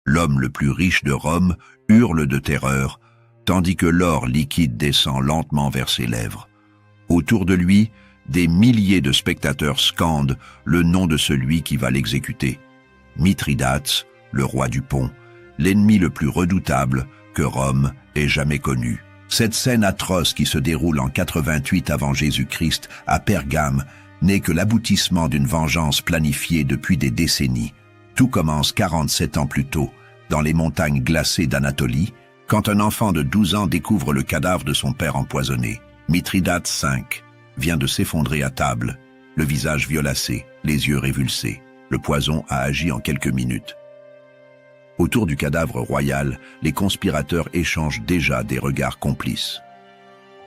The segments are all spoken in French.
L'homme le plus riche de Rome hurle de terreur, tandis que l'or liquide descend lentement vers ses lèvres. Autour de lui, des milliers de spectateurs scandent le nom de celui qui va l'exécuter. Mithridate, le roi du pont, l'ennemi le plus redoutable que Rome ait jamais connu. Cette scène atroce qui se déroule en 88 avant Jésus-Christ à Pergame n'est que l'aboutissement d'une vengeance planifiée depuis des décennies. Tout commence 47 ans plus tôt, dans les montagnes glacées d'Anatolie, quand un enfant de 12 ans découvre le cadavre de son père empoisonné. Mithridate V vient de s'effondrer à table, le visage violacé, les yeux révulsés. Le poison a agi en quelques minutes. Autour du cadavre royal, les conspirateurs échangent déjà des regards complices.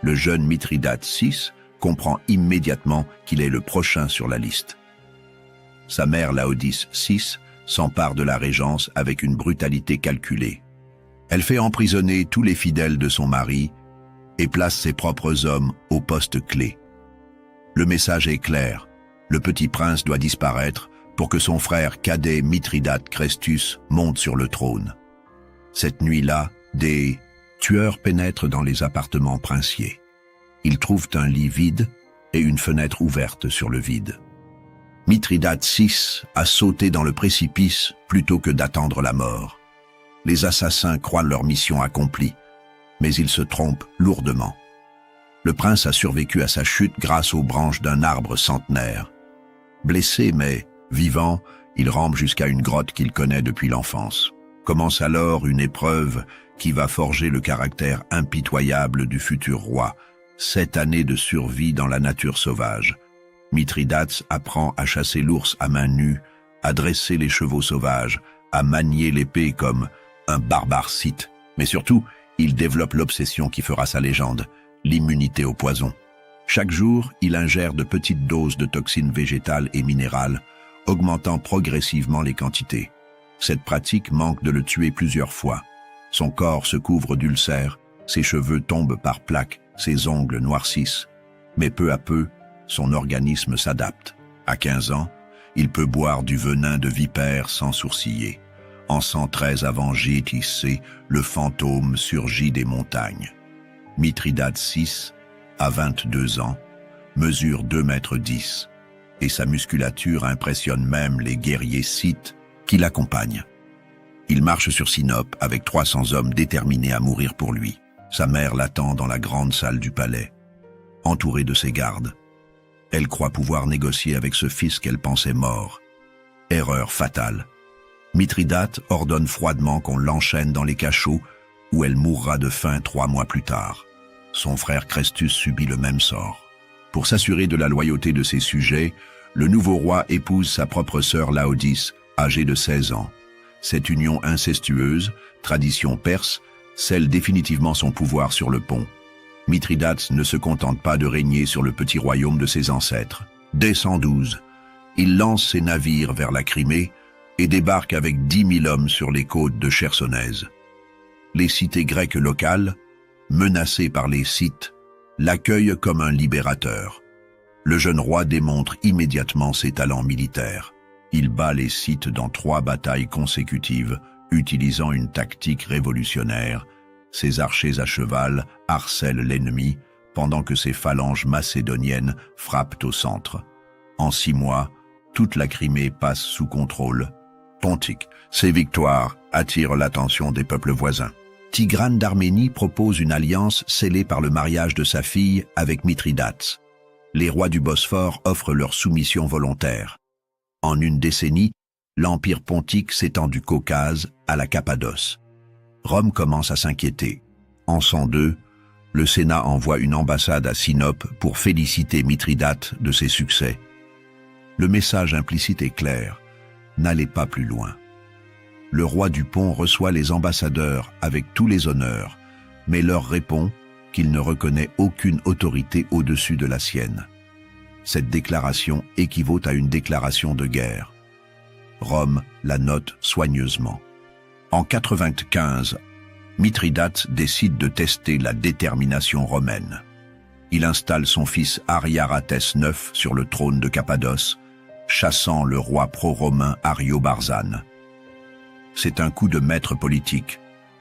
Le jeune Mithridate VI comprend immédiatement qu'il est le prochain sur la liste. Sa mère Laodice VI s'empare de la régence avec une brutalité calculée. Elle fait emprisonner tous les fidèles de son mari et place ses propres hommes au poste clé. Le message est clair, le petit prince doit disparaître pour que son frère cadet Mithridate Crestus monte sur le trône. Cette nuit-là, des tueurs pénètrent dans les appartements princiers. Ils trouvent un lit vide et une fenêtre ouverte sur le vide. Mithridate VI a sauté dans le précipice plutôt que d'attendre la mort. Les assassins croient leur mission accomplie, mais ils se trompent lourdement. Le prince a survécu à sa chute grâce aux branches d'un arbre centenaire. Blessé mais vivant, il rampe jusqu'à une grotte qu'il connaît depuis l'enfance. Commence alors une épreuve qui va forger le caractère impitoyable du futur roi. 7 années de survie dans la nature sauvage. Mithridate apprend à chasser l'ours à main nue, à dresser les chevaux sauvages, à manier l'épée comme un barbare scythe. Mais surtout, il développe l'obsession qui fera sa légende, l'immunité au poison. Chaque jour, il ingère de petites doses de toxines végétales et minérales, augmentant progressivement les quantités. Cette pratique manque de le tuer plusieurs fois. Son corps se couvre d'ulcères, ses cheveux tombent par plaques, ses ongles noircissent. Mais peu à peu, son organisme s'adapte. À 15 ans, il peut boire du venin de vipère sans sourciller. En 113 avant JTC, le fantôme surgit des montagnes. Mithridate VI, à 22 ans, mesure 2,10 mètres et sa musculature impressionne même les guerriers scythes qui l'accompagnent. Il marche sur Sinope avec 300 hommes déterminés à mourir pour lui. Sa mère l'attend dans la grande salle du palais, entourée de ses gardes. Elle croit pouvoir négocier avec ce fils qu'elle pensait mort. Erreur fatale. Mithridate ordonne froidement qu'on l'enchaîne dans les cachots où elle mourra de faim 3 mois plus tard. Son frère Crestus subit le même sort. Pour s'assurer de la loyauté de ses sujets, le nouveau roi épouse sa propre sœur Laodice, âgée de 16 ans. Cette union incestueuse, tradition perse, scelle définitivement son pouvoir sur le pont. Mithridate ne se contente pas de régner sur le petit royaume de ses ancêtres. Dès 112, il lance ses navires vers la Crimée et débarque avec 10 000 hommes sur les côtes de Chersonèse. Les cités grecques locales, menacées par les Scythes, l'accueillent comme un libérateur. Le jeune roi démontre immédiatement ses talents militaires. Il bat les Scythes dans 3 batailles consécutives, utilisant une tactique révolutionnaire. Ses archers à cheval harcèlent l'ennemi, pendant que ses phalanges macédoniennes frappent au centre. En 6 mois, toute la Crimée passe sous contrôle pontique. Ces victoires attirent l'attention des peuples voisins. Tigrane d'Arménie propose une alliance scellée par le mariage de sa fille avec Mithridate. Les rois du Bosphore offrent leur soumission volontaire. En une décennie, l'empire pontique s'étend du Caucase à la Cappadoce. Rome commence à s'inquiéter. En 102, le Sénat envoie une ambassade à Sinope pour féliciter Mithridate de ses succès. Le message implicite est clair, n'allez pas plus loin. Le roi du pont reçoit les ambassadeurs avec tous les honneurs, mais leur répond qu'il ne reconnaît aucune autorité au-dessus de la sienne. Cette déclaration équivaut à une déclaration de guerre. Rome la note soigneusement. En 95, Mithridate décide de tester la détermination romaine. Il installe son fils Ariaratès IX sur le trône de Cappadoce, chassant le roi pro-romain Ariobarzane. C'est un coup de maître politique.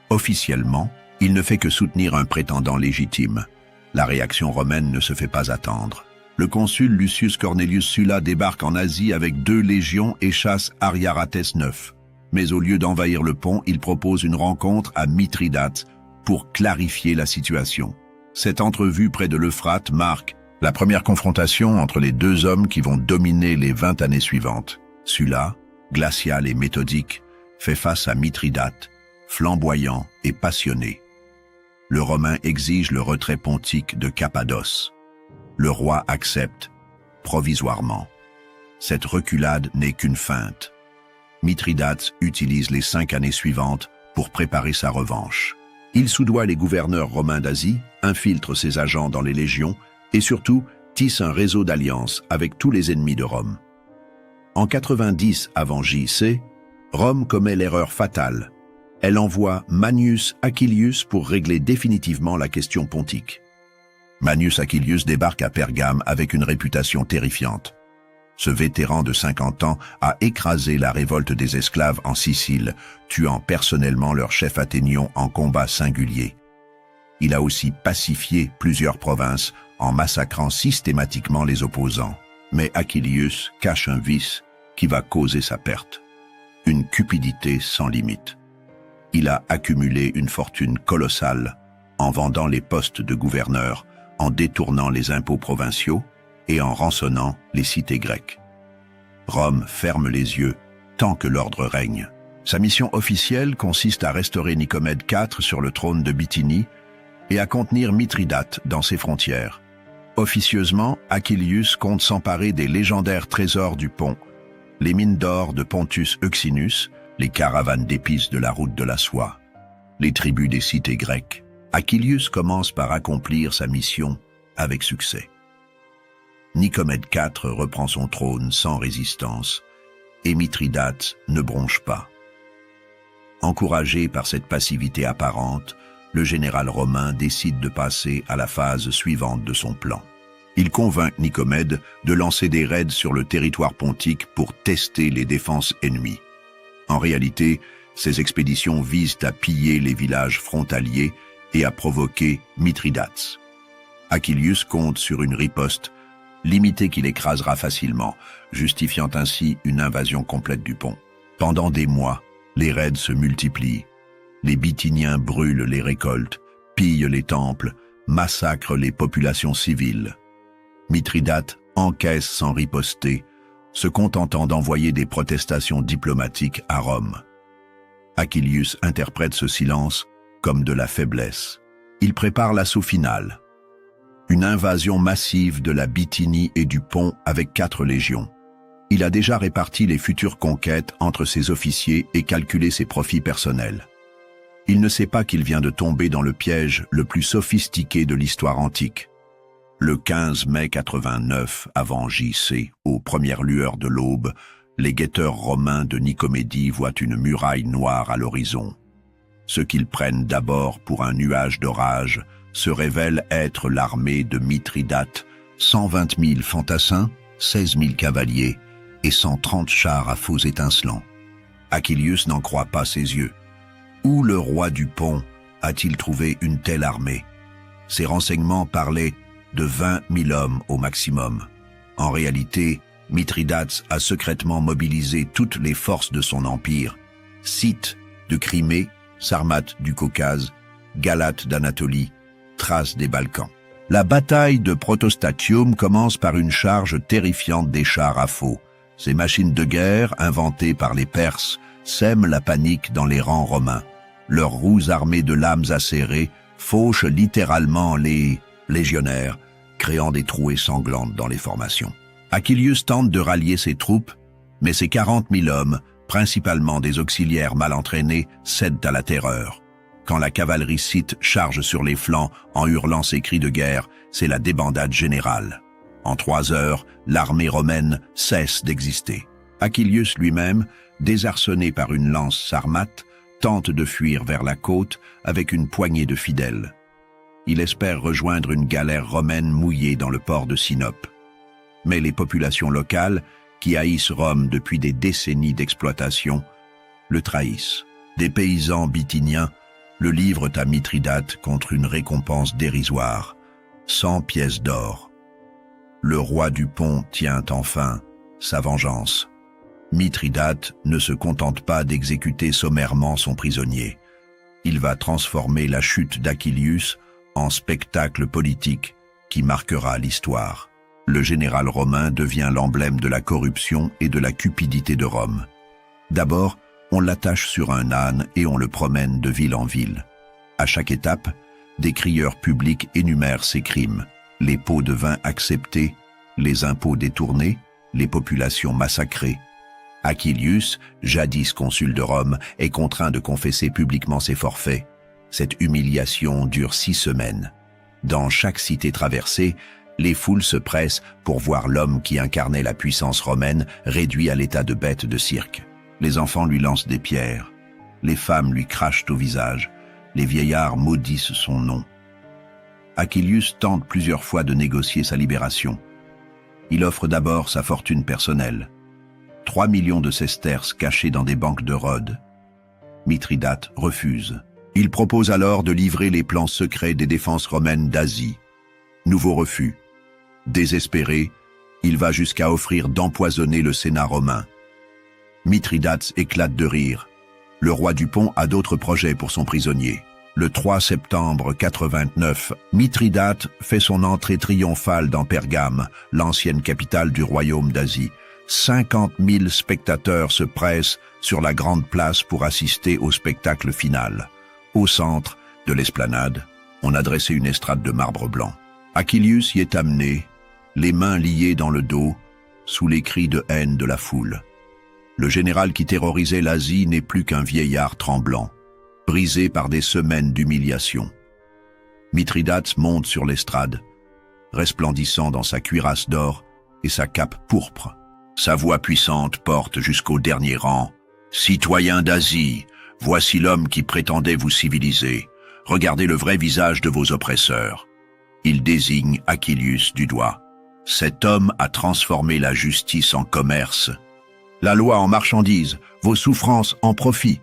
Officiellement, il ne fait que soutenir un prétendant légitime. La réaction romaine ne se fait pas attendre. Le consul Lucius Cornelius Sulla débarque en Asie avec 2 légions et chasse Ariarathes IX. Mais au lieu d'envahir le pont, il propose une rencontre à Mithridate pour clarifier la situation. Cette entrevue près de l'Euphrate marque la première confrontation entre les 2 hommes qui vont dominer les 20 années suivantes. Sulla, glacial et méthodique, fait face à Mithridate, flamboyant et passionné. Le Romain exige le retrait pontique de Cappadoce. Le roi accepte, provisoirement. Cette reculade n'est qu'une feinte. Mithridate utilise les 5 années suivantes pour préparer sa revanche. Il soudoie les gouverneurs romains d'Asie, infiltre ses agents dans les légions et surtout tisse un réseau d'alliances avec tous les ennemis de Rome. En 90 avant J.C., Rome commet l'erreur fatale. Elle envoie Manius Aquilius pour régler définitivement la question pontique. Manius Aquilius débarque à Pergame avec une réputation terrifiante. Ce vétéran de 50 ans a écrasé la révolte des esclaves en Sicile, tuant personnellement leur chef Athénion en combat singulier. Il a aussi pacifié plusieurs provinces en massacrant systématiquement les opposants. Mais Aquilius cache un vice qui va causer sa perte. Une cupidité sans limite. Il a accumulé une fortune colossale en vendant les postes de gouverneur, en détournant les impôts provinciaux et en rançonnant les cités grecques. Rome ferme les yeux tant que l'ordre règne. Sa mission officielle consiste à restaurer Nicomède IV sur le trône de Bithynie et à contenir Mithridate dans ses frontières. Officieusement, Aquilius compte s'emparer des légendaires trésors du pont, les mines d'or de Pontus Euxinus, les caravanes d'épices de la route de la soie, les tribus des cités grecques. Aquilius commence par accomplir sa mission avec succès. Nicomède IV reprend son trône sans résistance et Mithridate ne bronche pas. Encouragé par cette passivité apparente, le général romain décide de passer à la phase suivante de son plan. Il convainc Nicomède de lancer des raids sur le territoire pontique pour tester les défenses ennemies. En réalité, ces expéditions visent à piller les villages frontaliers et à provoquer Mithridate. Aquilius compte sur une riposte limitée qu'il écrasera facilement, justifiant ainsi une invasion complète du pont. Pendant des mois, les raids se multiplient. Les Bithyniens brûlent les récoltes, pillent les temples, massacrent les populations civiles. Mithridate encaisse sans riposter, se contentant d'envoyer des protestations diplomatiques à Rome. Aquilius interprète ce silence comme de la faiblesse. Il prépare l'assaut final. Une invasion massive de la Bithynie et du Pont avec 4 légions. Il a déjà réparti les futures conquêtes entre ses officiers et calculé ses profits personnels. Il ne sait pas qu'il vient de tomber dans le piège le plus sophistiqué de l'histoire antique. Le 15 mai 89 avant J.C., aux premières lueurs de l'aube, les guetteurs romains de Nicomédie voient une muraille noire à l'horizon. Ce qu'ils prennent d'abord pour un nuage d'orage se révèle être l'armée de Mithridate, 120 000 fantassins, 16 000 cavaliers et 130 chars à faux étincelants. Aquilius n'en croit pas ses yeux. Où le roi du pont a-t-il trouvé une telle armée? Ses renseignements parlaient de 20 000 hommes au maximum. En réalité, Mithridate a secrètement mobilisé toutes les forces de son empire, Scythes de Crimée, Sarmates du Caucase, Galates d'Anatolie, Thraces des Balkans. La bataille de Protostatium commence par une charge terrifiante des chars à faux. Ces machines de guerre, inventées par les Perses, sèment la panique dans les rangs romains. Leurs roues armées de lames acérées fauchent littéralement les légionnaires, créant des trouées sanglantes dans les formations. Aquilius tente de rallier ses troupes, mais ses 40 000 hommes, principalement des auxiliaires mal entraînés, cèdent à la terreur. Quand la cavalerie scythe charge sur les flancs en hurlant ses cris de guerre, c'est la débandade générale. En 3 heures, l'armée romaine cesse d'exister. Aquilius lui-même, désarçonné par une lance sarmate, tente de fuir vers la côte avec une poignée de fidèles. Il espère rejoindre une galère romaine mouillée dans le port de Sinope. Mais les populations locales, qui haïssent Rome depuis des décennies d'exploitation, le trahissent. Des paysans bithyniens le livrent à Mithridate contre une récompense dérisoire, 100 pièces d'or. Le roi du Pont tient enfin sa vengeance. Mithridate ne se contente pas d'exécuter sommairement son prisonnier. Il va transformer la chute d'Achillius en spectacle politique qui marquera l'histoire. Le général romain devient l'emblème de la corruption et de la cupidité de Rome. D'abord, on l'attache sur un âne et on le promène de ville en ville. À chaque étape, des crieurs publics énumèrent ses crimes, les pots de vin acceptés, les impôts détournés, les populations massacrées. Achillius, jadis consul de Rome, est contraint de confesser publiquement ses forfaits. Cette humiliation dure 6 semaines. Dans chaque cité traversée, les foules se pressent pour voir l'homme qui incarnait la puissance romaine réduit à l'état de bête de cirque. Les enfants lui lancent des pierres, les femmes lui crachent au visage, les vieillards maudissent son nom. Achillius tente plusieurs fois de négocier sa libération. Il offre d'abord sa fortune personnelle, 3 millions de sesterces cachés dans des banques de Rhodes. Mithridate refuse. Il propose alors de livrer les plans secrets des défenses romaines d'Asie. Nouveau refus. Désespéré, il va jusqu'à offrir d'empoisonner le Sénat romain. Mithridate éclate de rire. Le roi du Pont a d'autres projets pour son prisonnier. Le 3 septembre 89, Mithridate fait son entrée triomphale dans Pergame, l'ancienne capitale du royaume d'Asie. 50 000 spectateurs se pressent sur la grande place pour assister au spectacle final. Au centre de l'esplanade, on a dressé une estrade de marbre blanc. Achillius y est amené, les mains liées dans le dos, sous les cris de haine de la foule. Le général qui terrorisait l'Asie n'est plus qu'un vieillard tremblant, brisé par des semaines d'humiliation. Mithridate monte sur l'estrade, resplendissant dans sa cuirasse d'or et sa cape pourpre. Sa voix puissante porte jusqu'au dernier rang. « Citoyens d'Asie, voici l'homme qui prétendait vous civiliser. Regardez le vrai visage de vos oppresseurs. » Il désigne Achillius du doigt. « Cet homme a transformé la justice en commerce. La loi en marchandise, vos souffrances en profit.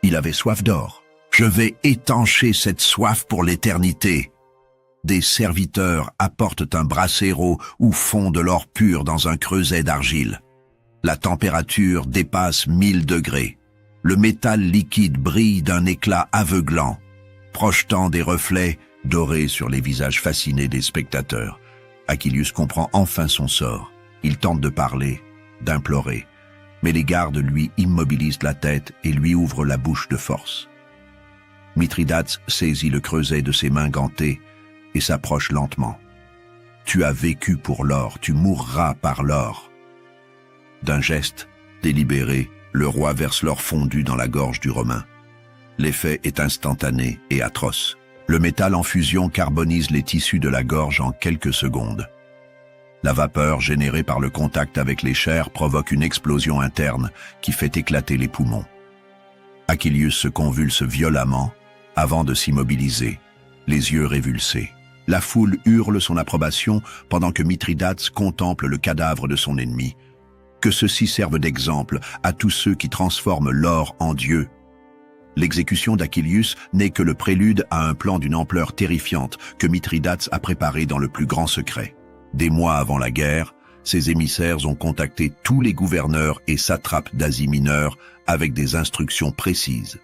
Il avait soif d'or. Je vais étancher cette soif pour l'éternité. » Des serviteurs apportent un brasero ou font de l'or pur dans un creuset d'argile. La température dépasse 1000 degrés. Le métal liquide brille d'un éclat aveuglant, projetant des reflets dorés sur les visages fascinés des spectateurs. Achillius comprend enfin son sort. Il tente de parler, d'implorer, mais les gardes lui immobilisent la tête et lui ouvrent la bouche de force. Mithridate saisit le creuset de ses mains gantées et s'approche lentement. « Tu as vécu pour l'or, tu mourras par l'or. » D'un geste délibéré, le roi verse l'or fondu dans la gorge du Romain. L'effet est instantané et atroce. Le métal en fusion carbonise les tissus de la gorge en quelques secondes. La vapeur générée par le contact avec les chairs provoque une explosion interne qui fait éclater les poumons. Achillius se convulse violemment avant de s'immobiliser, les yeux révulsés. La foule hurle son approbation pendant que Mithridate contemple le cadavre de son ennemi. Que ceci serve d'exemple à tous ceux qui transforment l'or en Dieu. L'exécution d'Achillius n'est que le prélude à un plan d'une ampleur terrifiante que Mithridate a préparé dans le plus grand secret. Des mois avant la guerre, ses émissaires ont contacté tous les gouverneurs et satrapes d'Asie mineure avec des instructions précises.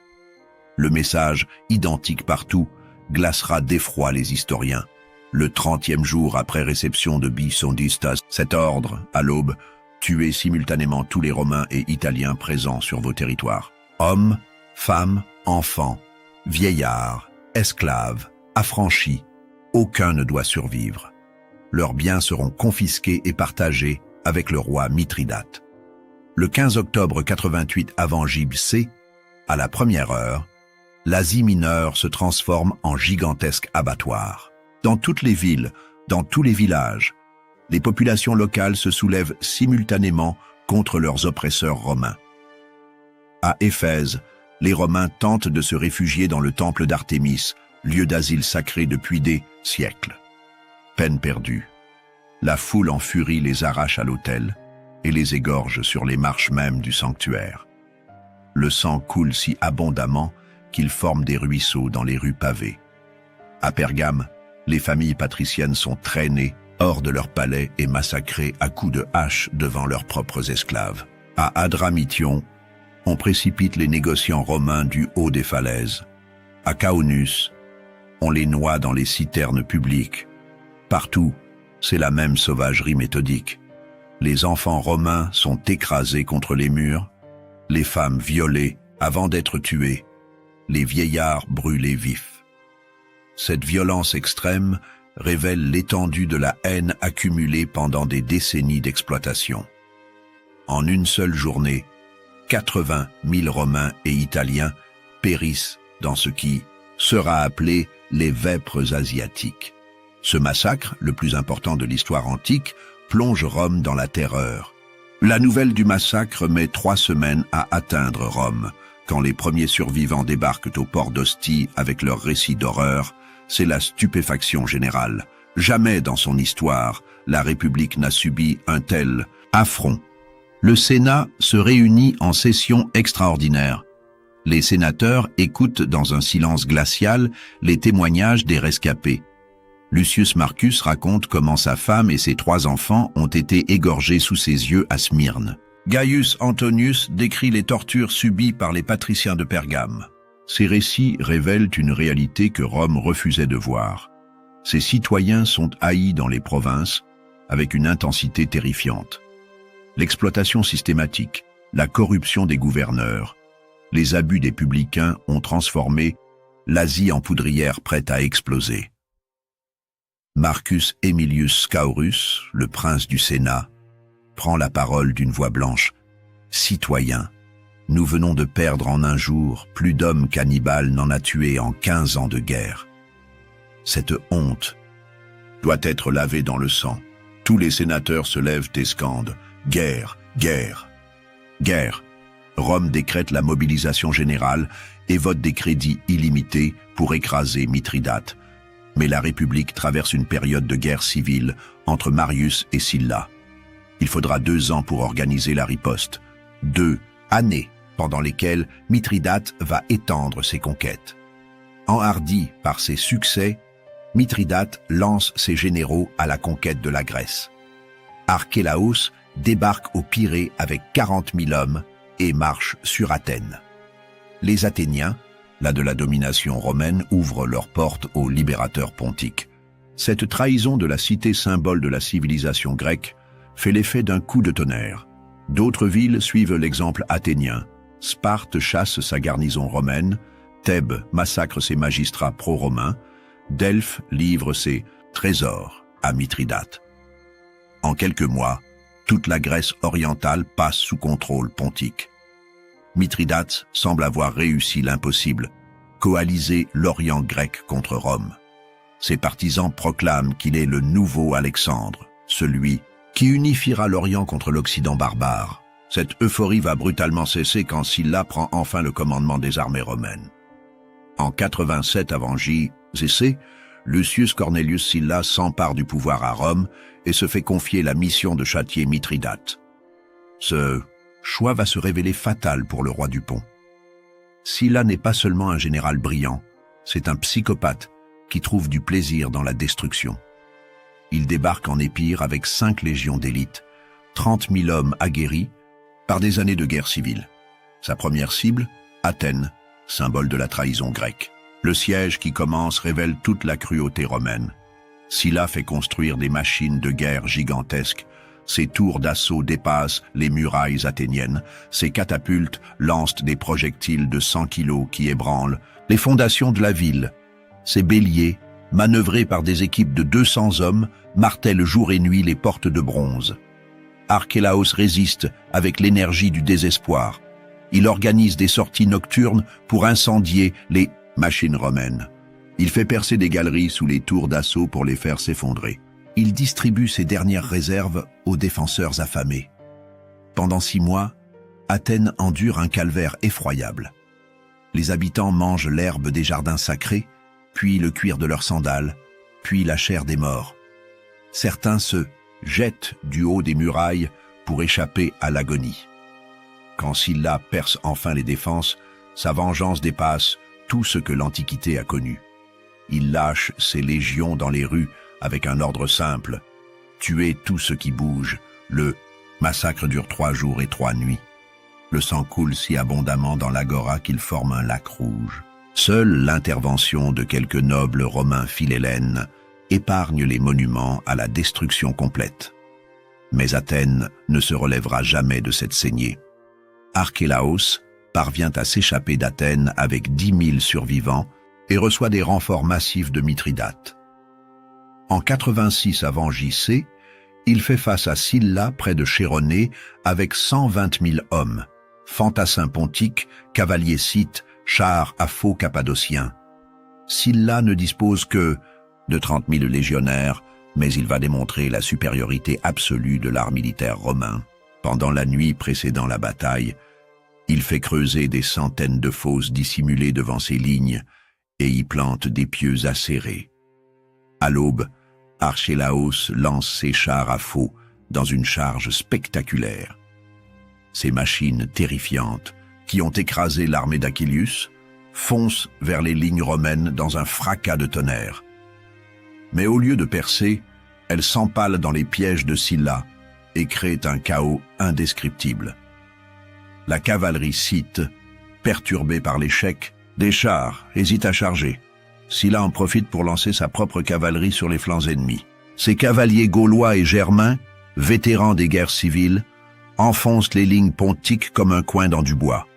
Le message, identique partout, glacera d'effroi les historiens. Le 30e jour après réception de Bisondistas, cet ordre, à l'aube, tuez simultanément tous les Romains et Italiens présents sur vos territoires. Hommes, femmes, enfants, vieillards, esclaves, affranchis, aucun ne doit survivre. Leurs biens seront confisqués et partagés avec le roi Mithridate. Le 15 octobre 88 avant J.C., à la première heure, l'Asie mineure se transforme en gigantesque abattoir. Dans toutes les villes, dans tous les villages, les populations locales se soulèvent simultanément contre leurs oppresseurs romains. À Éphèse, les Romains tentent de se réfugier dans le temple d'Artémis, lieu d'asile sacré depuis des siècles. Peine perdue. La foule en furie les arrache à l'autel et les égorge sur les marches mêmes du sanctuaire. le sang coule si abondamment qu'il forme des ruisseaux dans les rues pavées. À Pergame, les familles patriciennes sont traînées hors de leur palais et massacrées à coups de hache devant leurs propres esclaves. À Adramithion, on précipite les négociants romains du haut des falaises. À Caunus, on les noie dans les citernes publiques. Partout, c'est la même sauvagerie méthodique. Les enfants romains sont écrasés contre les murs, les femmes violées avant d'être tuées, les vieillards brûlés vifs. Cette violence extrême révèle l'étendue de la haine accumulée pendant des décennies d'exploitation. En une seule journée, 80 000 Romains et Italiens périssent dans ce qui sera appelé les vêpres asiatiques. Ce massacre, le plus important de l'histoire antique, plonge Rome dans la terreur. La nouvelle du massacre met 3 semaines à atteindre Rome. Quand les premiers survivants débarquent au port d'Ostie avec leur récit d'horreur, c'est la stupéfaction générale. Jamais dans son histoire, la République n'a subi un tel affront. Le Sénat se réunit en session extraordinaire. Les sénateurs écoutent dans un silence glacial les témoignages des rescapés. Lucius Marcus raconte comment sa femme et ses 3 enfants ont été égorgés sous ses yeux à Smyrne. Gaius Antonius décrit les tortures subies par les patriciens de Pergame. Ces récits révèlent une réalité que Rome refusait de voir. Ses citoyens sont haïs dans les provinces avec une intensité terrifiante. L'exploitation systématique, la corruption des gouverneurs, les abus des publicains ont transformé l'Asie en poudrière prête à exploser. Marcus Aemilius Scaurus, le prince du Sénat, prend la parole d'une voix blanche. « Citoyens, nous venons de perdre en un jour plus d'hommes cannibales n'en a tué en 15 ans de guerre. Cette honte doit être lavée dans le sang. » Tous les sénateurs se lèvent et scandent « Guerre, guerre, guerre !» Rome décrète la mobilisation générale et vote des crédits illimités pour écraser Mithridate. Mais la République traverse une période de guerre civile entre Marius et Sylla. Il faudra 2 ans pour organiser la riposte. 2 années pendant lesquelles Mithridate va étendre ses conquêtes. Enhardi par ses succès, Mithridate lance ses généraux à la conquête de la Grèce. Archélaos débarque au Pirée avec 40 000 hommes et marche sur Athènes. Les Athéniens, là de la domination romaine, ouvrent leurs portes aux libérateurs pontiques. Cette trahison de la cité symbole de la civilisation grecque fait l'effet d'un coup de tonnerre. D'autres villes suivent l'exemple athénien. Sparte chasse sa garnison romaine, Thèbes massacre ses magistrats pro-romains, Delphes livre ses trésors à Mithridate. En quelques mois, toute la Grèce orientale passe sous contrôle pontique. Mithridate semble avoir réussi l'impossible, coaliser l'Orient grec contre Rome. Ses partisans proclament qu'il est le nouveau Alexandre, celui qui unifiera l'Orient contre l'Occident barbare. Cette euphorie va brutalement cesser quand Sylla prend enfin le commandement des armées romaines. En 87 avant J.C., Lucius Cornelius Sylla s'empare du pouvoir à Rome et se fait confier la mission de châtier Mithridate. Ce choix va se révéler fatal pour le roi du Pont. Sylla n'est pas seulement un général brillant, c'est un psychopathe qui trouve du plaisir dans la destruction. Il débarque en Épire avec 5 légions d'élite, 30 000 hommes aguerris par des années de guerre civile. Sa première cible, Athènes, symbole de la trahison grecque. Le siège qui commence révèle toute la cruauté romaine. Sylla fait construire des machines de guerre gigantesques. Ses tours d'assaut dépassent les murailles athéniennes. Ses catapultes lancent des projectiles de 100 kilos qui ébranlent les fondations de la ville. Ses béliers, manœuvrés par des équipes de 200 hommes, martèlent jour et nuit les portes de bronze. Archélaos résiste avec l'énergie du désespoir. Il organise des sorties nocturnes pour incendier les machines romaines. Il fait percer des galeries sous les tours d'assaut pour les faire s'effondrer. Il distribue ses dernières réserves aux défenseurs affamés. Pendant 6 mois, Athènes endure un calvaire effroyable. Les habitants mangent l'herbe des jardins sacrés, puis le cuir de leurs sandales, puis la chair des morts. Certains se jettent du haut des murailles pour échapper à l'agonie. Quand Sylla perce enfin les défenses, sa vengeance dépasse tout ce que l'Antiquité a connu. Il lâche ses légions dans les rues avec un ordre simple: tuer tout ce qui bouge. Le massacre dure 3 jours et 3 nuits. Le sang coule si abondamment dans l'agora qu'il forme un lac rouge. Seule l'intervention de quelques nobles romains philhellènes épargne les monuments à la destruction complète. Mais Athènes ne se relèvera jamais de cette saignée. Archélaos parvient à s'échapper d'Athènes avec 10 000 survivants et reçoit des renforts massifs de Mithridate. En 86 avant JC, il fait face à Sylla près de Chéronée avec 120 000 hommes, fantassins pontiques, cavaliers scythes, chars à faux cappadociens. Sylla ne dispose que de 30 000 légionnaires, mais il va démontrer la supériorité absolue de l'art militaire romain. Pendant la nuit précédant la bataille, il fait creuser des centaines de fosses dissimulées devant ses lignes et y plante des pieux acérés. À l'aube, Archélaos lance ses chars à faux dans une charge spectaculaire. Ces machines terrifiantes, qui ont écrasé l'armée d'Achillius, foncent vers les lignes romaines dans un fracas de tonnerre. Mais au lieu de percer, elles s'empalent dans les pièges de Sylla et créent un chaos indescriptible. La cavalerie scythe, perturbée par l'échec des chars, hésite à charger. Sylla en profite pour lancer sa propre cavalerie sur les flancs ennemis. Ses cavaliers gaulois et germains, vétérans des guerres civiles, enfoncent les lignes pontiques comme un coin dans du bois.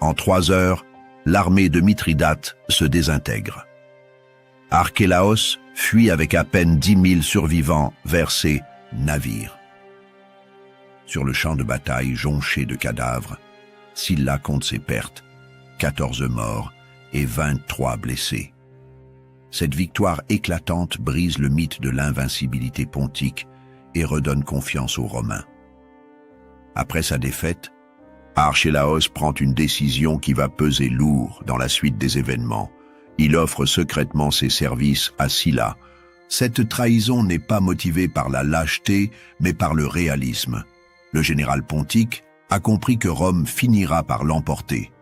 En 3 heures, l'armée de Mithridate se désintègre. Archélaos fuit avec à peine 10 000 survivants vers ses navires. Sur le champ de bataille jonché de cadavres, Sylla compte ses pertes, 14 morts et 23 blessés. Cette victoire éclatante brise le mythe de l'invincibilité pontique et redonne confiance aux Romains. Après sa défaite, Archélaos prend une décision qui va peser lourd dans la suite des événements. Il offre secrètement ses services à Sylla. Cette trahison n'est pas motivée par la lâcheté, mais par le réalisme. Le général pontique a compris que Rome finira par l'emporter.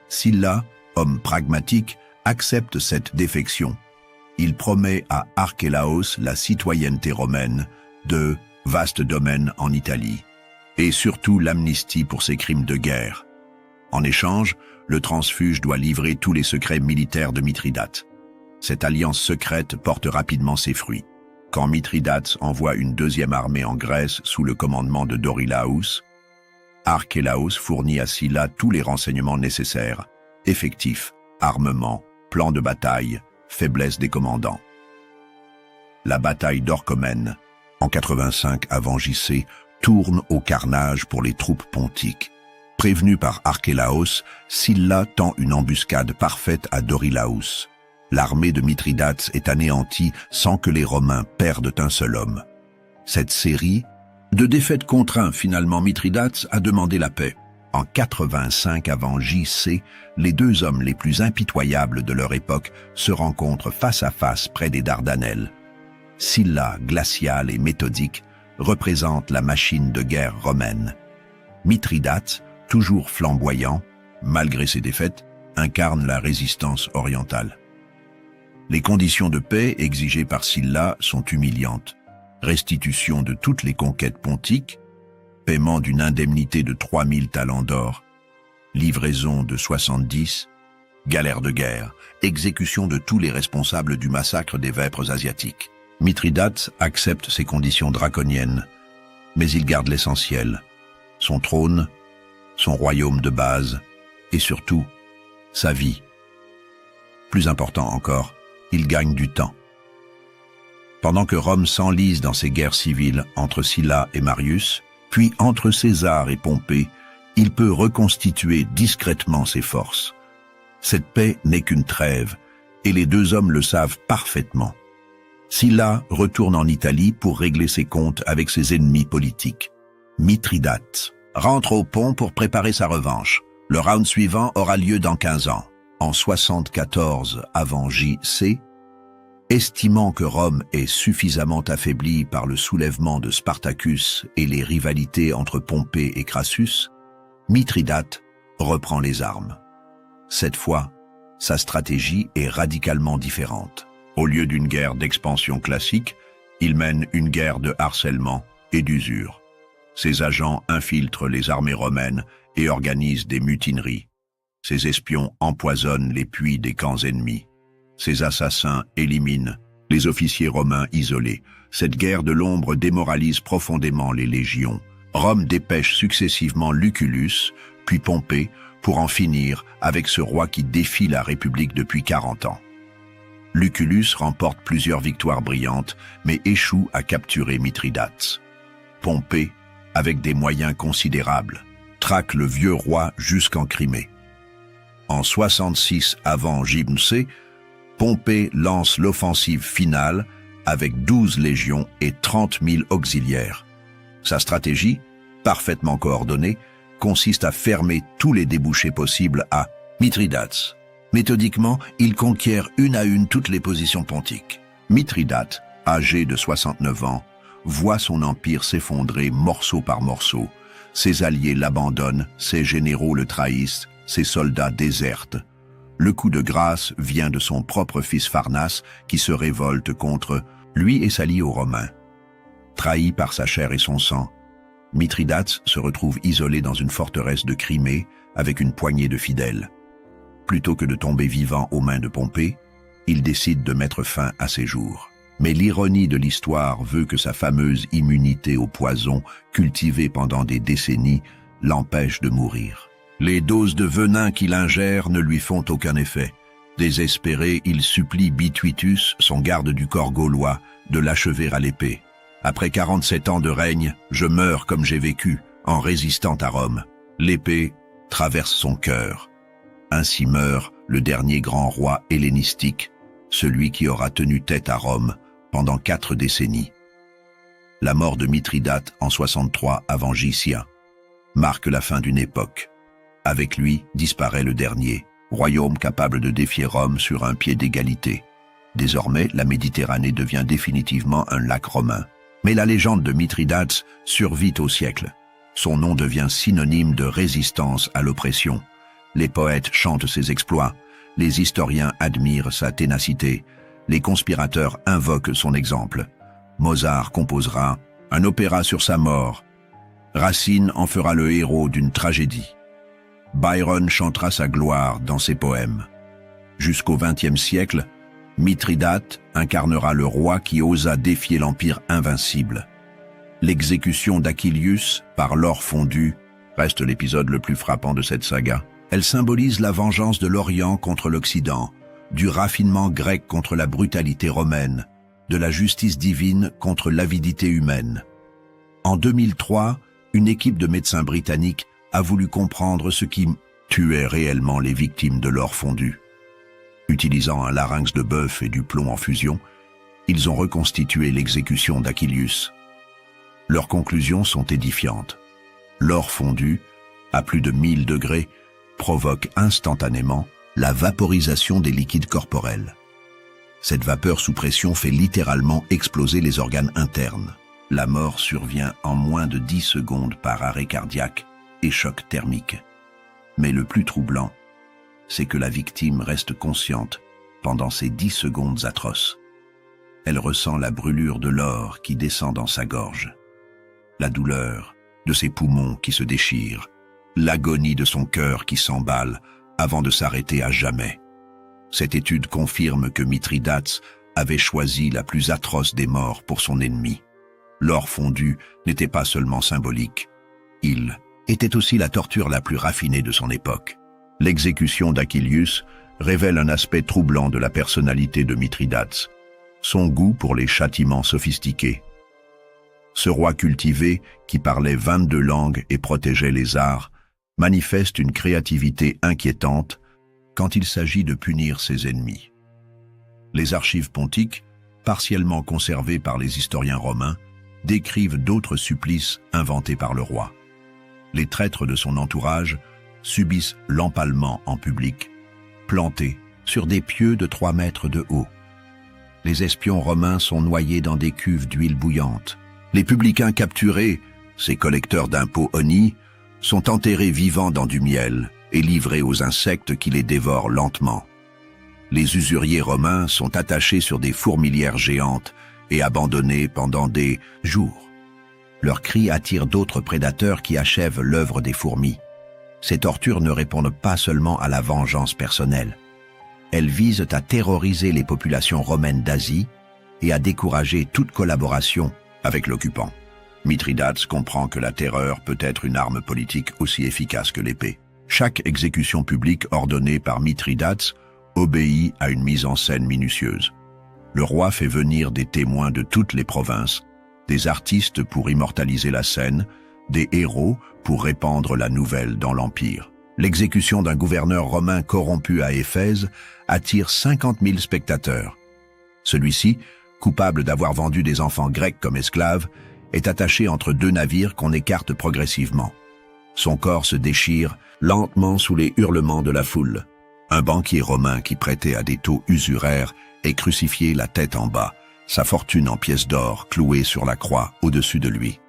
Sylla, homme pragmatique, accepte cette défection. Il promet à Archélaos la citoyenneté romaine, de vastes domaines en Italie, et surtout l'amnistie pour ses crimes de guerre. En échange, le transfuge doit livrer tous les secrets militaires de Mithridate. Cette alliance secrète porte rapidement ses fruits. Quand Mithridate envoie une 2e armée en Grèce sous le commandement de Dorilaos, Archélaos fournit à Sylla tous les renseignements nécessaires: effectifs, armement, plan de bataille, faiblesse des commandants. La bataille d'Orchomène, en 85 avant JC, tourne au carnage pour les troupes pontiques. Prévenu par Archélaos, Sylla tend une embuscade parfaite à Dorilaos. L'armée de Mithridate est anéantie sans que les Romains perdent un seul homme. Cette série de défaites contraint finalement Mithridate à demander la paix. En 85 avant JC, les 2 hommes les plus impitoyables de leur époque se rencontrent face à face près des Dardanelles. Sylla, glacial et méthodique, représente la machine de guerre romaine. Mithridate, toujours flamboyant, malgré ses défaites, incarne la résistance orientale. Les conditions de paix exigées par Sylla sont humiliantes. Restitution de toutes les conquêtes pontiques, paiement d'une indemnité de 3000 talents d'or, livraison de 70, galère de guerre, exécution de tous les responsables du massacre des vêpres asiatiques. Mithridate accepte ces conditions draconiennes, mais il garde l'essentiel: son trône, son royaume de base et surtout sa vie. Plus important encore, il gagne du temps. Pendant que Rome s'enlise dans ses guerres civiles entre Sylla et Marius, puis entre César et Pompée, il peut reconstituer discrètement ses forces. Cette paix n'est qu'une trêve, et les 2 hommes le savent parfaitement. Sylla retourne en Italie pour régler ses comptes avec ses ennemis politiques. Mithridate rentre au pont pour préparer sa revanche. Le round suivant aura lieu dans 15 ans. En 74 avant JC, estimant que Rome est suffisamment affaiblie par le soulèvement de Spartacus et les rivalités entre Pompée et Crassus, Mithridate reprend les armes. Cette fois, sa stratégie est radicalement différente. Au lieu d'une guerre d'expansion classique, il mène une guerre de harcèlement et d'usure. Ses agents infiltrent les armées romaines et organisent des mutineries. Ses espions empoisonnent les puits des camps ennemis. Ses assassins éliminent les officiers romains isolés. Cette guerre de l'ombre démoralise profondément les légions. Rome dépêche successivement Lucullus, puis Pompée, pour en finir avec ce roi qui défie la République depuis 40 ans. Lucullus remporte plusieurs victoires brillantes, mais échoue à capturer Mithridate. Pompée, avec des moyens considérables, traque le vieux roi jusqu'en Crimée. En 66 avant J.C., Pompée lance l'offensive finale avec 12 légions et 30 000 auxiliaires. Sa stratégie, parfaitement coordonnée, consiste à fermer tous les débouchés possibles à Mithridate. Méthodiquement, il conquiert une à une toutes les positions pontiques. Mithridate, âgé de 69 ans, voit son empire s'effondrer morceau par morceau. Ses alliés l'abandonnent, ses généraux le trahissent, ses soldats désertent. Le coup de grâce vient de son propre fils Pharnace qui se révolte contre lui et s'allie aux Romains. Trahi par sa chair et son sang, Mithridate se retrouve isolé dans une forteresse de Crimée avec une poignée de fidèles. Plutôt que de tomber vivant aux mains de Pompée, il décide de mettre fin à ses jours. Mais l'ironie de l'histoire veut que sa fameuse immunité au poison, cultivée pendant des décennies, l'empêche de mourir. Les doses de venin qu'il ingère ne lui font aucun effet. Désespéré, il supplie Bituitus, son garde du corps gaulois, de l'achever à l'épée. Après 47 ans de règne, je meurs comme j'ai vécu, en résistant à Rome. L'épée traverse son cœur. Ainsi meurt le dernier grand roi hellénistique, celui qui aura tenu tête à Rome pendant 4 décennies. La mort de Mithridate en 63 avant J.C. marque la fin d'une époque. Avec lui disparaît le dernier, royaume capable de défier Rome sur un pied d'égalité. Désormais, la Méditerranée devient définitivement un lac romain. Mais la légende de Mithridate survit au siècle. Son nom devient synonyme de résistance à l'oppression. Les poètes chantent ses exploits, les historiens admirent sa ténacité, les conspirateurs invoquent son exemple. Mozart composera un opéra sur sa mort. Racine en fera le héros d'une tragédie. Byron chantera sa gloire dans ses poèmes. Jusqu'au XXe siècle, Mithridate incarnera le roi qui osa défier l'empire invincible. L'exécution d'Achillius par l'or fondu reste l'épisode le plus frappant de cette saga. Elle symbolise la vengeance de l'Orient contre l'Occident, du raffinement grec contre la brutalité romaine, de la justice divine contre l'avidité humaine. En 2003, une équipe de médecins britanniques a voulu comprendre ce qui tuait réellement les victimes de l'or fondu. Utilisant un larynx de bœuf et du plomb en fusion, ils ont reconstitué l'exécution d'Achillius. Leurs conclusions sont édifiantes. L'or fondu, à plus de 1000 degrés, provoque instantanément la vaporisation des liquides corporels. Cette vapeur sous pression fait littéralement exploser les organes internes. La mort survient en moins de 10 secondes par arrêt cardiaque et choc thermique. Mais le plus troublant, c'est que la victime reste consciente pendant ces 10 secondes atroces. Elle ressent la brûlure de l'or qui descend dans sa gorge, la douleur de ses poumons qui se déchirent, l'agonie de son cœur qui s'emballe avant de s'arrêter à jamais. Cette étude confirme que Mithridate avait choisi la plus atroce des morts pour son ennemi. L'or fondu n'était pas seulement symbolique, il était aussi la torture la plus raffinée de son époque. L'exécution d'Achillius révèle un aspect troublant de la personnalité de Mithridate, son goût pour les châtiments sophistiqués. Ce roi cultivé, qui parlait 22 langues et protégeait les arts, manifeste une créativité inquiétante quand il s'agit de punir ses ennemis. Les archives pontiques, partiellement conservées par les historiens romains, décrivent d'autres supplices inventés par le roi. Les traîtres de son entourage subissent l'empalement en public, plantés sur des pieux de 3 mètres de haut. Les espions romains sont noyés dans des cuves d'huile bouillante. Les publicains capturés, ces collecteurs d'impôts honnis, sont enterrés vivants dans du miel et livrés aux insectes qui les dévorent lentement. Les usuriers romains sont attachés sur des fourmilières géantes et abandonnés pendant des jours. Leurs cris attirent d'autres prédateurs qui achèvent l'œuvre des fourmis. Ces tortures ne répondent pas seulement à la vengeance personnelle. Elles visent à terroriser les populations romaines d'Asie et à décourager toute collaboration avec l'occupant. Mithridates comprend que la terreur peut être une arme politique aussi efficace que l'épée. Chaque exécution publique ordonnée par Mithridates obéit à une mise en scène minutieuse. Le roi fait venir des témoins de toutes les provinces, des artistes pour immortaliser la scène, des héros pour répandre la nouvelle dans l'Empire. L'exécution d'un gouverneur romain corrompu à Éphèse attire 50 000 spectateurs. Celui-ci, coupable d'avoir vendu des enfants grecs comme esclaves, est attaché entre deux navires qu'on écarte progressivement. Son corps se déchire lentement sous les hurlements de la foule. Un banquier romain qui prêtait à des taux usuraires est crucifié la tête en bas, sa fortune en pièces d'or clouée sur la croix au-dessus de lui.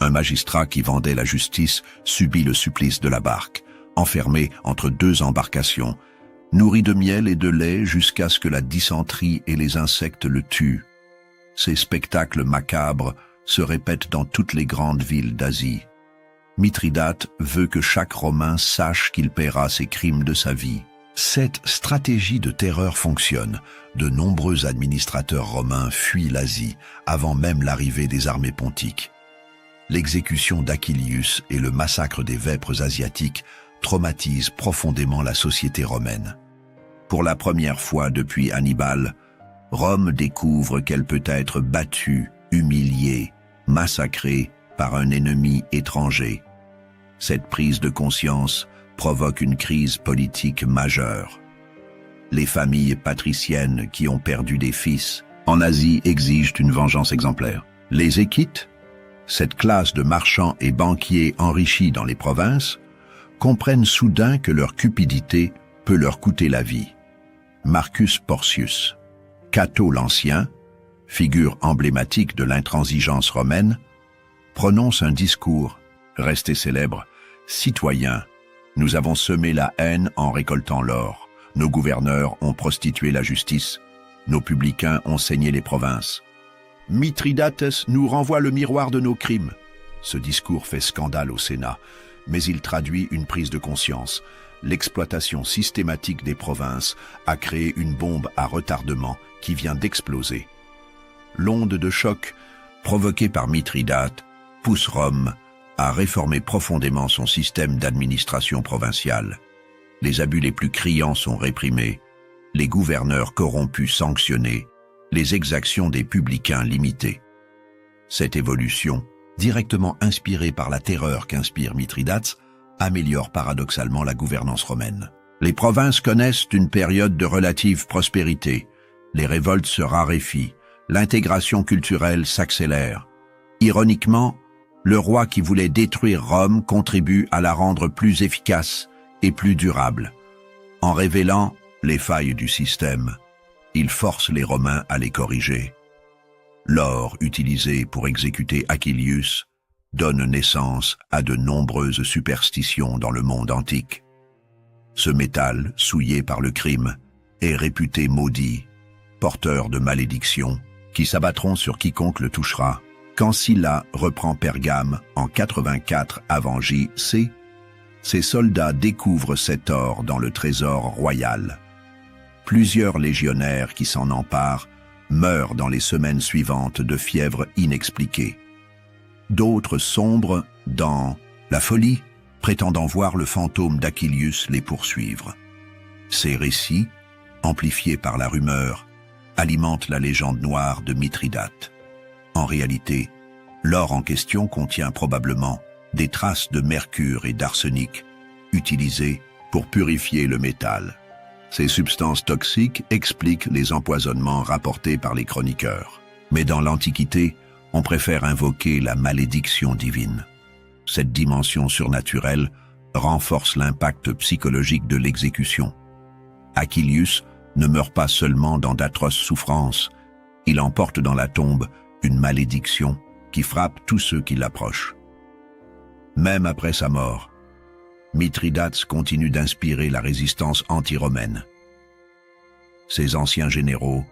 Un magistrat qui vendait la justice subit le supplice de la barque, enfermé entre deux embarcations, nourri de miel et de lait jusqu'à ce que la dysenterie et les insectes le tuent. Ces spectacles macabres se répètent dans toutes les grandes villes d'Asie. Mithridate veut que chaque Romain sache qu'il paiera ses crimes de sa vie. Cette stratégie de terreur fonctionne. De nombreux administrateurs romains fuient l'Asie avant même l'arrivée des armées pontiques. L'exécution d'Achillius et le massacre des vêpres asiatiques traumatisent profondément la société romaine. Pour la première fois depuis Hannibal, Rome découvre qu'elle peut être battue, humiliée, massacrée par un ennemi étranger. Cette prise de conscience provoque une crise politique majeure. Les familles patriciennes qui ont perdu des fils en Asie exigent une vengeance exemplaire. Les Équites, cette classe de marchands et banquiers enrichis dans les provinces, comprennent soudain que leur cupidité peut leur coûter la vie. Marcus Porcius, Cato l'Ancien, figure emblématique de l'intransigeance romaine, prononce un discours, resté célèbre: « Citoyens, nous avons semé la haine en récoltant l'or. Nos gouverneurs ont prostitué la justice. Nos publicains ont saigné les provinces. Mithridates nous renvoie le miroir de nos crimes. » Ce discours fait scandale au Sénat, mais il traduit une prise de conscience. L'exploitation systématique des provinces a créé une bombe à retardement qui vient d'exploser. L'onde de choc provoquée par Mithridate pousse Rome à réformer profondément son système d'administration provinciale. Les abus les plus criants sont réprimés, les gouverneurs corrompus sanctionnés, les exactions des publicains limitées. Cette évolution, directement inspirée par la terreur qu'inspire Mithridates, améliore paradoxalement la gouvernance romaine. Les provinces connaissent une période de relative prospérité, les révoltes se raréfient, l'intégration culturelle s'accélère. Ironiquement, le roi qui voulait détruire Rome contribue à la rendre plus efficace et plus durable. En révélant les failles du système, il force les Romains à les corriger. L'or utilisé pour exécuter Achillius donne naissance à de nombreuses superstitions dans le monde antique. Ce métal, souillé par le crime, est réputé maudit, porteur de malédictions qui s'abattront sur quiconque le touchera. Quand Sylla reprend Pergame en 84 avant J.C., ses soldats découvrent cet or dans le trésor royal. Plusieurs légionnaires qui s'en emparent meurent dans les semaines suivantes de fièvre inexpliquée. D'autres sombrent dans la folie, prétendant voir le fantôme d'Achillius les poursuivre. Ces récits, amplifiés par la rumeur, alimentent la légende noire de Mithridate. En réalité, l'or en question contient probablement des traces de mercure et d'arsenic, utilisées pour purifier le métal. Ces substances toxiques expliquent les empoisonnements rapportés par les chroniqueurs. Mais dans l'Antiquité, on préfère invoquer la malédiction divine. Cette dimension surnaturelle renforce l'impact psychologique de l'exécution. Achillius ne meurt pas seulement dans d'atroces souffrances, il emporte dans la tombe une malédiction qui frappe tous ceux qui l'approchent. Même après sa mort, Mithridate continue d'inspirer la résistance anti-romaine. Ses anciens généraux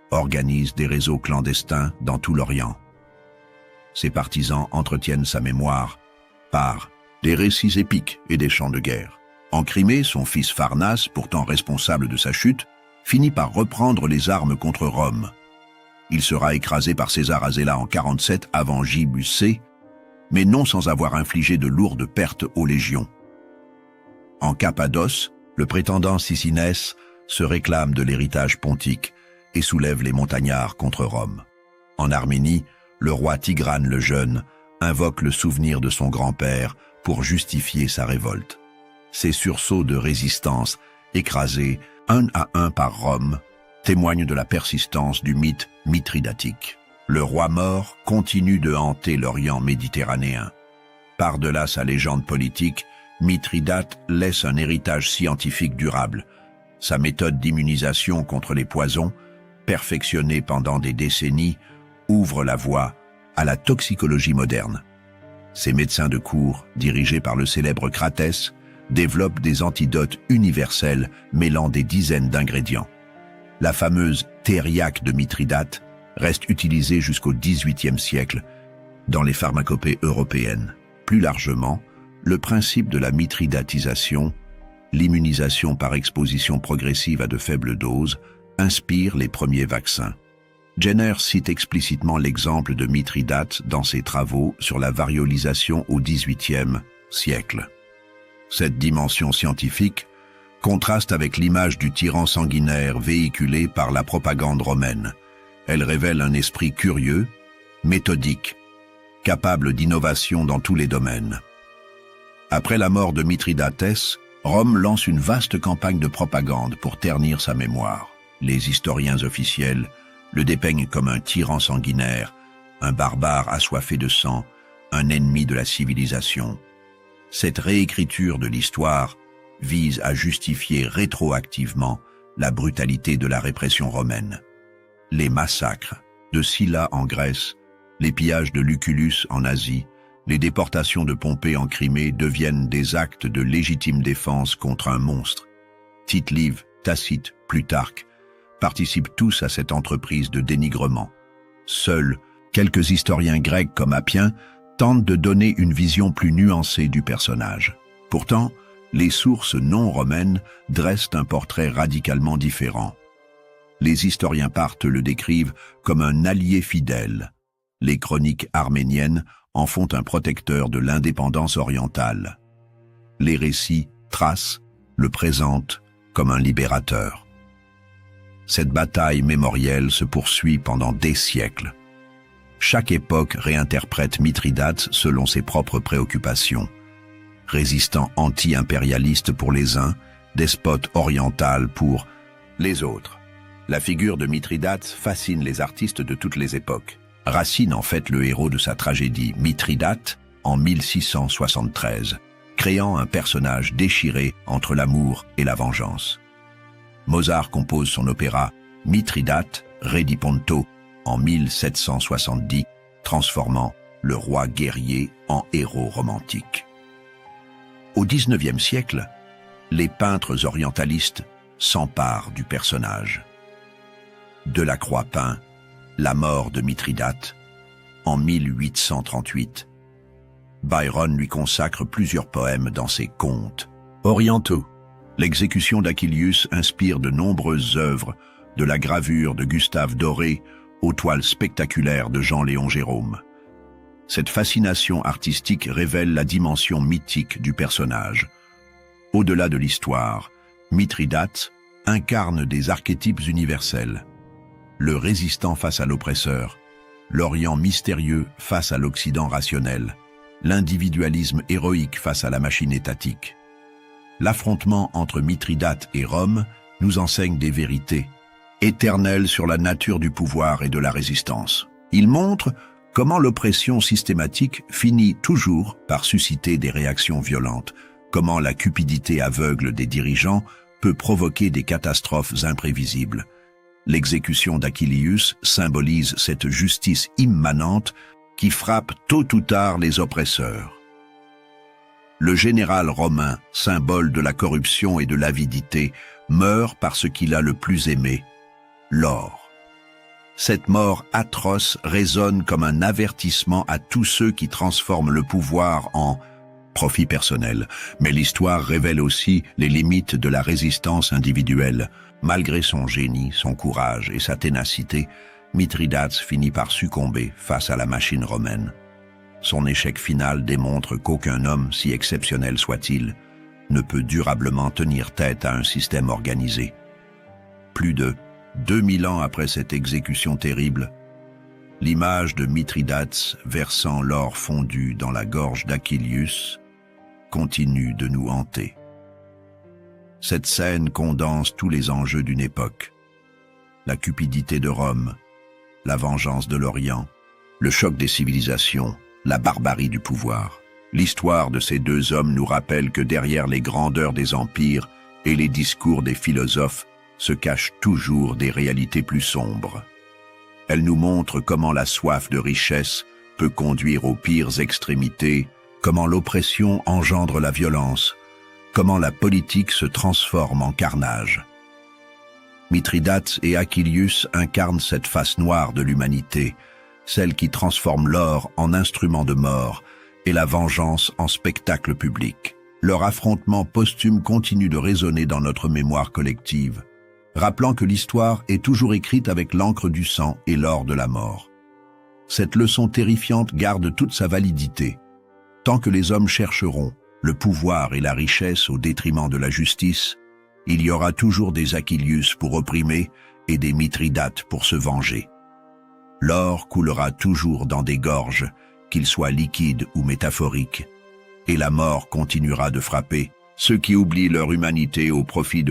organisent des réseaux clandestins dans tout l'Orient. Ses partisans entretiennent sa mémoire par des récits épiques et des chants de guerre. En Crimée, son fils Pharnace, pourtant responsable de sa chute, finit par reprendre les armes contre Rome. Il sera écrasé par César Azéla en 47 avant J-C, mais non sans avoir infligé de lourdes pertes aux légions. En Cappadoce, le prétendant Sicinès se réclame de l'héritage pontique et soulève les montagnards contre Rome. En Arménie, le roi Tigrane le Jeune invoque le souvenir de son grand-père pour justifier sa révolte. Ces sursauts de résistance, écrasés un à un par Rome, témoignent de la persistance du mythe mithridatique. Le roi mort continue de hanter l'Orient méditerranéen. Par-delà sa légende politique, Mithridate laisse un héritage scientifique durable. Sa méthode d'immunisation contre les poisons, perfectionnée pendant des décennies, ouvre la voie à la toxicologie moderne. Ses médecins de cour, dirigés par le célèbre Cratès, développent des antidotes universels mêlant des dizaines d'ingrédients. La fameuse thériaque de Mithridate reste utilisée jusqu'au XVIIIe siècle dans les pharmacopées européennes. Plus largement, le principe de la mithridatisation, l'immunisation par exposition progressive à de faibles doses, inspire les premiers vaccins. Jenner cite explicitement l'exemple de Mithridate dans ses travaux sur la variolisation au XVIIIe siècle. Cette dimension scientifique contraste avec l'image du tyran sanguinaire véhiculée par la propagande romaine. Elle révèle un esprit curieux, méthodique, capable d'innovation dans tous les domaines. Après la mort de Mithridates, Rome lance une vaste campagne de propagande pour ternir sa mémoire. Les historiens officiels le dépeignent comme un tyran sanguinaire, un barbare assoiffé de sang, un ennemi de la civilisation. Cette réécriture de l'histoire vise à justifier rétroactivement la brutalité de la répression romaine. Les massacres de Sylla en Grèce, les pillages de Lucullus en Asie, les déportations de Pompée en Crimée deviennent des actes de légitime défense contre un monstre. Tite-Live, Tacite, Plutarque participent tous à cette entreprise de dénigrement. Seuls quelques historiens grecs comme Appien tentent de donner une vision plus nuancée du personnage. Pourtant, les sources non romaines dressent un portrait radicalement différent. Les historiens parthes le décrivent comme un allié fidèle. Les chroniques arméniennes en font un protecteur de l'indépendance orientale. Les récits Thrace le présentent comme un libérateur. Cette bataille mémorielle se poursuit pendant des siècles. Chaque époque réinterprète Mithridate selon ses propres préoccupations. Résistant anti-impérialiste pour les uns, despote oriental pour les autres. La figure de Mithridate fascine les artistes de toutes les époques. Racine en fait le héros de sa tragédie Mithridate en 1673, créant un personnage déchiré entre l'amour et la vengeance. Mozart compose son opéra Mithridate, Re di Ponto en 1770, transformant le roi guerrier en héros romantique. Au XIXe siècle, les peintres orientalistes s'emparent du personnage. Delacroix peint La mort de Mithridate en 1838. Byron lui consacre plusieurs poèmes dans ses contes orientaux. L'exécution d'Achillius inspire de nombreuses œuvres, de la gravure de Gustave Doré aux toiles spectaculaires de Jean-Léon Gérôme. Cette fascination artistique révèle la dimension mythique du personnage. Au-delà de l'histoire, Mithridate incarne des archétypes universels. Le résistant face à l'oppresseur, l'Orient mystérieux face à l'Occident rationnel, l'individualisme héroïque face à la machine étatique. L'affrontement entre Mithridate et Rome nous enseigne des vérités éternelles sur la nature du pouvoir et de la résistance. Il montre comment l'oppression systématique finit toujours par susciter des réactions violentes, comment la cupidité aveugle des dirigeants peut provoquer des catastrophes imprévisibles. L'exécution d'Achillius symbolise cette justice immanente qui frappe tôt ou tard les oppresseurs. Le général romain, symbole de la corruption et de l'avidité, meurt par ce qu'il a le plus aimé, l'or. Cette mort atroce résonne comme un avertissement à tous ceux qui transforment le pouvoir en profit personnel. Mais l'histoire révèle aussi les limites de la résistance individuelle. Malgré son génie, son courage et sa ténacité, Mithridate finit par succomber face à la machine romaine. Son échec final démontre qu'aucun homme, si exceptionnel soit-il, ne peut durablement tenir tête à un système organisé. Plus de 2000 ans après cette exécution terrible, l'image de Mithridate versant l'or fondu dans la gorge d'Achilleus continue de nous hanter. Cette scène condense tous les enjeux d'une époque. La cupidité de Rome, la vengeance de l'Orient, le choc des civilisations, la barbarie du pouvoir. L'histoire de ces deux hommes nous rappelle que derrière les grandeurs des empires et les discours des philosophes se cachent toujours des réalités plus sombres. Elle nous montre comment la soif de richesse peut conduire aux pires extrémités, comment l'oppression engendre la violence, comment la politique se transforme en carnage. Mithridate et Achilleus incarnent cette face noire de l'humanité, celle qui transforme l'or en instrument de mort et la vengeance en spectacle public. Leur affrontement posthume continue de résonner dans notre mémoire collective, rappelant que l'histoire est toujours écrite avec l'encre du sang et l'or de la mort. Cette leçon terrifiante garde toute sa validité. Tant que les hommes chercheront le pouvoir et la richesse au détriment de la justice, il y aura toujours des Achilleus pour opprimer et des Mithridates pour se venger. L'or coulera toujours dans des gorges, qu'il soit liquide ou métaphorique, et la mort continuera de frapper ceux qui oublient leur humanité au profit de